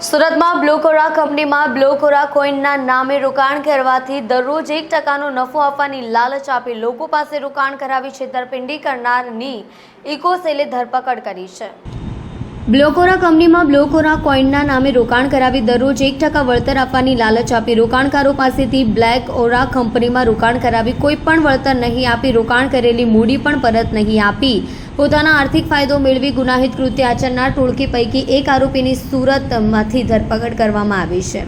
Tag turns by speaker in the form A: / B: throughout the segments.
A: સુરતમાં બ્લોકોરા કંપનીમાં બ્લોકોરા કોઈનના નામે રોકાણ કરવાથી દરરોજ 1% નફો આપવાની લાલચ આપી લોકો પાસે રોકાણ કરાવી છેતરપિંડી કરનારની ઇકોસેલે ધરપકડ કરી છે। બ્લોકોરા કંપનીમાં બ્લોકોરા કોઈનના નામે રોકાણ કરાવી દરરોજ 1% વળતર આપવાની લાલચ આપી રોકાણકારો પાસેથી બ્લેકઓરા કંપનીમાં રોકાણ કરાવી કોઈ પણ વળતર નહીં આપી રોકાણ કરેલી મૂડી પણ પરત નહીં આપી પોતાના આર્થિક ફાયદો મેળવી ગુનાહિત કૃત્ય આચરનાર ટોળકી પૈકી એક આરોપીની સુરતમાંથી ધરપકડ કરવામાં આવી છે।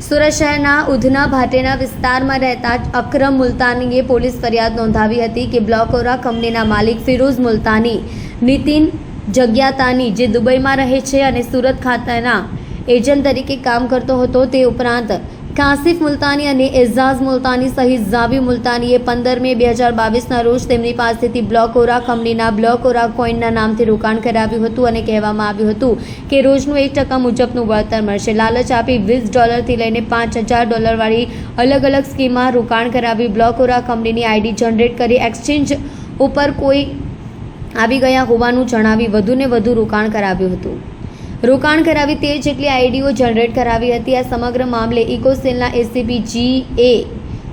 A: સુરત શહેરના ઉધના ભાટેના વિસ્તારમાં રહેતા અકરમ મુલતાનીએ પોલીસ ફરિયાદ નોંધાવી હતી કે બ્લોકોરા કંપનીના માલિક ફિરોઝ મુલતાની નીતિન જગ્યાતાની જે દુબઈમાં રહે છે અને સુરત ખાતેના એજન્ટ તરીકે કામ કરતો હતો તે ઉપરાંત કાસિફ મુલતાની અને એઝાઝ મુલતાની સહિત ઝાવી મુલતાનીએ 15 મે 2022ના રોજ તેમની પાસેથી બ્લોકોરા કંપનીના બ્લોકોરા કોઈનના નામથી રોકાણ કરાવ્યું હતું અને કહેવામાં આવ્યું હતું કે રોજનું 1% મુજબનું વળતર મળશે। લાલચ આપી $20થી લઈને $5000 વાળી અલગ અલગ સ્કીમમાં રોકાણ કરાવી બ્લોકોરા કંપનીની આઈડી જનરેટ કરી એક્સચેન્જ ઉપર કોઈ આવી ગયા હોવાનું જણાવી વધુને વધુ રોકાણ કરાવ્યું હતું। રોકાણ કરાવી 13 જેટલી આઈડીઓ જનરેટ કરાવી હતી। આ સમગ્ર મામલે ઇકોસેલના એસીપી GA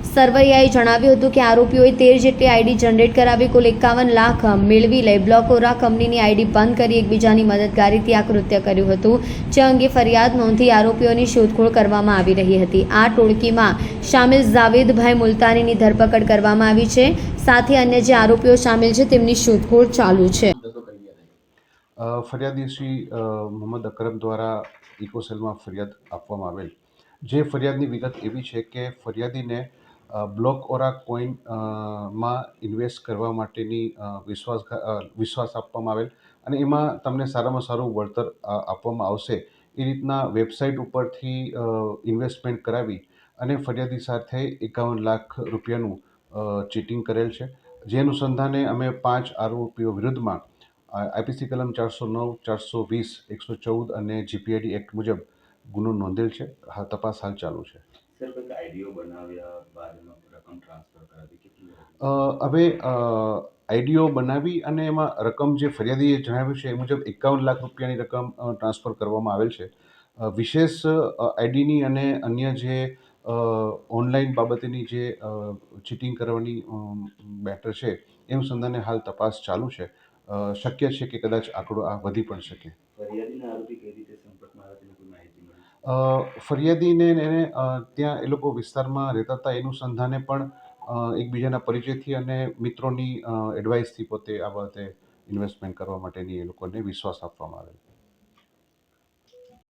A: સરવૈયાએ જણાવ્યું હતું કે આરોપીઓએ 13 જેટલી આઈડી જનરેટ કરાવી કુલ 51 લાખ મેળવી લઈ બ્લોકોરા કંપનીની આઈડી બંધ કરી એકબીજાની મદદગારીથી આ કૃત્ય કર્યું હતું જે અંગે ફરિયાદ નોંધી આરોપીઓની શોધખોળ કરવામાં આવી રહી હતી। આ ટોળકીમાં શામેલ જાવેદભાઈ મુલતાનીની ધરપકડ કરવામાં આવી છે સાથે અન્ય જે આરોપીઓ શામેલ છે તેમની શોધખોળ ચાલુ છે।
B: ફરિયાદી શ્રી મોહમ્મદ અકરમ દ્વારા ઇકોસેલમાં ફરિયાદ આપવામાં આવેલ જે ફરિયાદની વિગત એવી છે કે ફરિયાદીને બ્લોકોરા કોઈન માં ઇન્વેસ્ટ કરવા માટેની વિશ્વાસ આપવામાં આવેલ અને એમાં તમને સારામાં સારું વળતર આપવામાં આવશે એ રીતના વેબસાઇટ ઉપરથી ઇન્વેસ્ટમેન્ટ કરાવી અને ફરિયાદી સાથે 51 લાખ રૂપિયાનું ચીટિંગ કરેલ છે। જે અનુસંધાને અમે 5 આરોપીઓ વિરુદ્ધમાં આઈપીસી કલમ 409, 420, 114 અને જીપીઆઈડી એક્ટ મુજબ ગુનો નોંધેલ છે। તપાસ હાલ ચાલુ છે।
C: સર, કોઈ આઈડીઓ બનાવ્યા બાદ રકમ ટ્રાન્સફર કરાવી કેટલી?
B: હવે આઈડીઓ બનાવી અને એમાં રકમ જે ફરિયાદીએ જણાવ્યું છે એ મુજબ 51 લાખ રૂપિયાની રકમ ટ્રાન્સફર કરવામાં આવેલ છે। વિશેષ આઈડીની અને અન્ય જે ઓનલાઈન બાબતેની જે ચીટિંગ કરવાની મેટર છે એ અનુસંધાને હાલ તપાસ ચાલુ છે। શક્ય છે કે કદાચ આંકડો આ વધી પણ શકે।
C: ફરિયાદીના આરોપી કઈ રીતે સંપર્કમાં આવ્યા તેની કોઈ માહિતી મળી?
B: ફરિયાદીને એને ત્યાં એ લોકો વિસ્તારમાં રહેતા હતા એ અનુસંધાને પણ એકબીજાના પરિચયથી અને મિત્રોની એડવાઇસથી પોતે આ બાબતે ઇન્વેસ્ટમેન્ટ કરવા માટેની એ લોકોને વિશ્વાસ આપવામાં આવેલ।